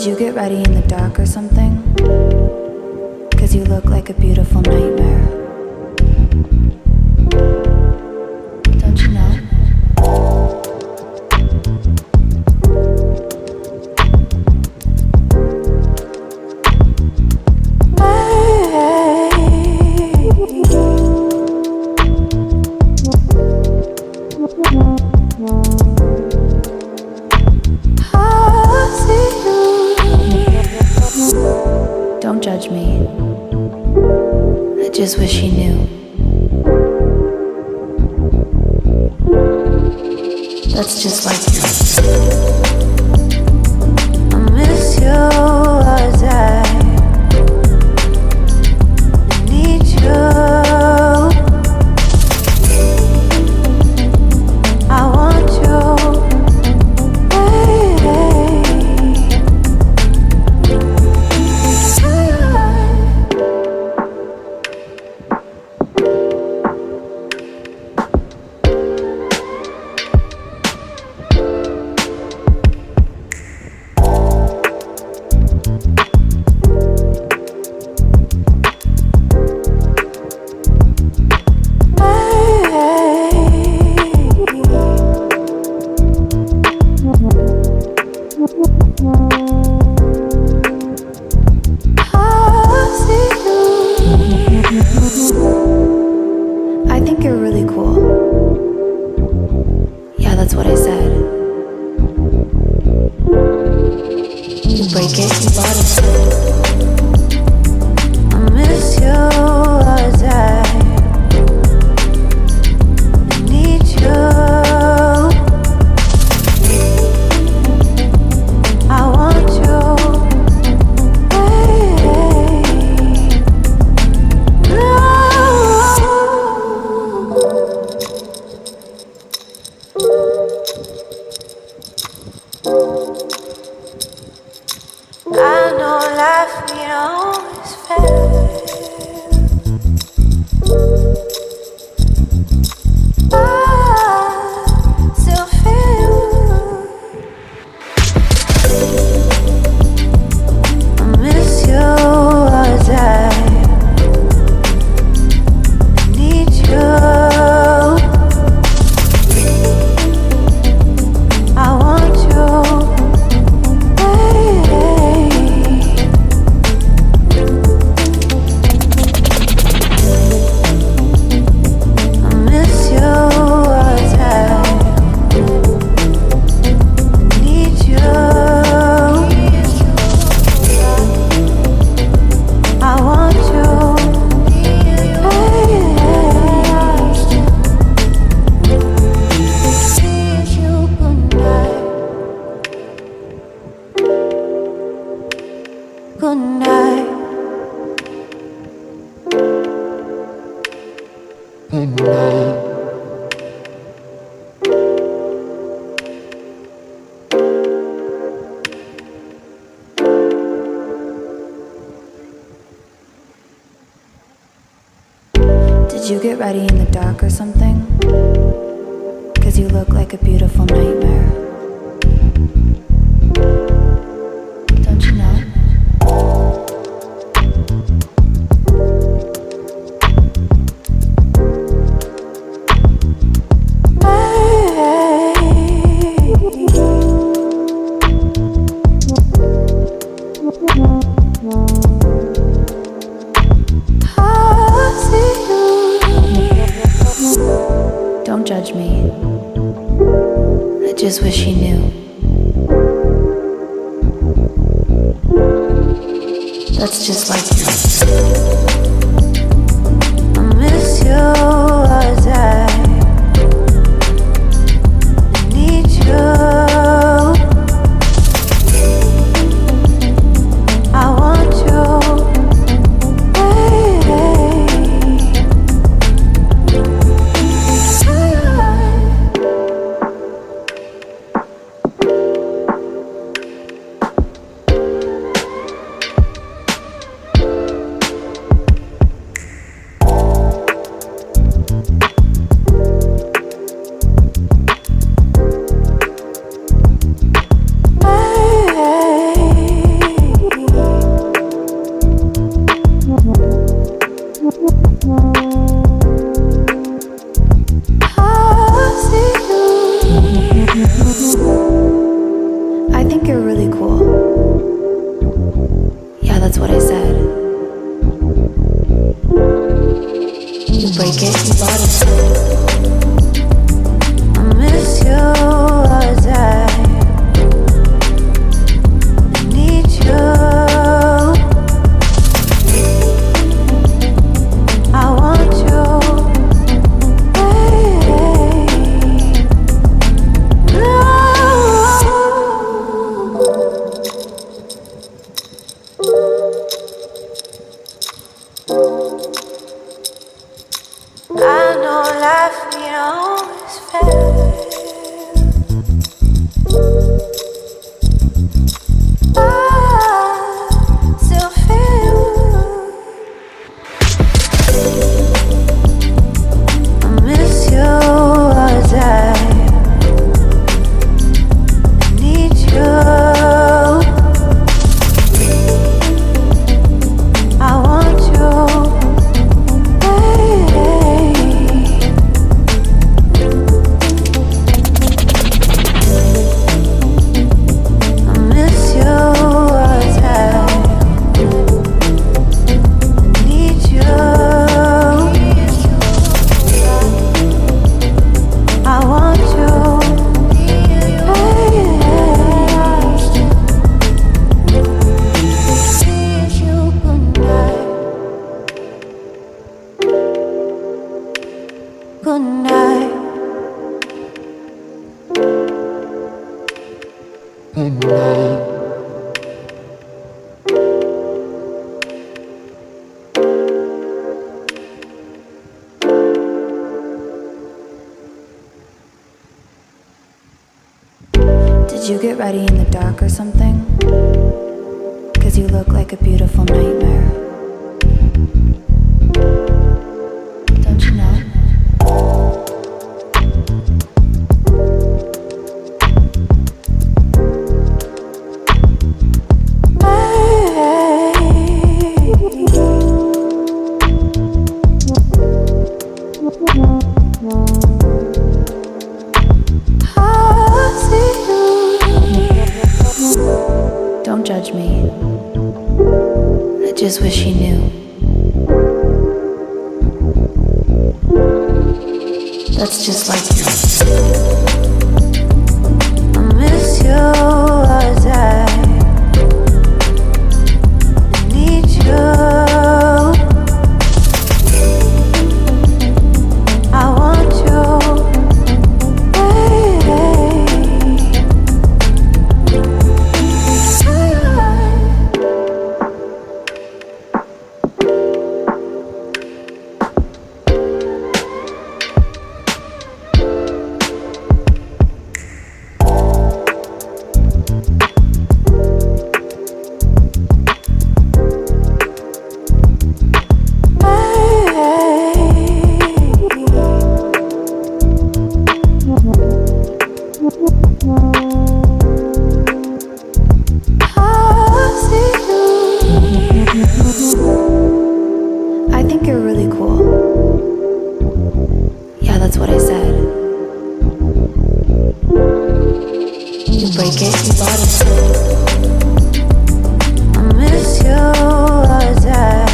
Did you get ready in the dark or something? 'Cause you look like a beautiful nightmare. Don't you know? Don't judge me. I just wish he knew. That's just like you. I miss you as I need you. I want you. I think you're really cool. Yeah, that's what I said. You break it, you bought it. I miss you as I need you. I want you. I know life ain't always fair. I still feel I miss you as I need you. I want you. Good night. Good night. Did you get ready in the dark or something? 'Cause you look like a beautiful nightmare. Don't you know? Don't judge me. I just wish he knew. That's just like you. I miss you as I need you. I want you. break it, you bought it. I miss you all the time. I need you. I want you. I know life ain't always fair. I still feel I miss you all the time. I need you. I want you. Good night. Good night. Did you get ready in the dark or something? 'Cause you look like a beautiful nightmare. Don't you know? Don't judge me. I just wish you knew. That's just like you. I miss you all the time. I need you. I want you. I think you're really cool. Yeah, that's what I said. You break it, you bought it. I miss you all the time.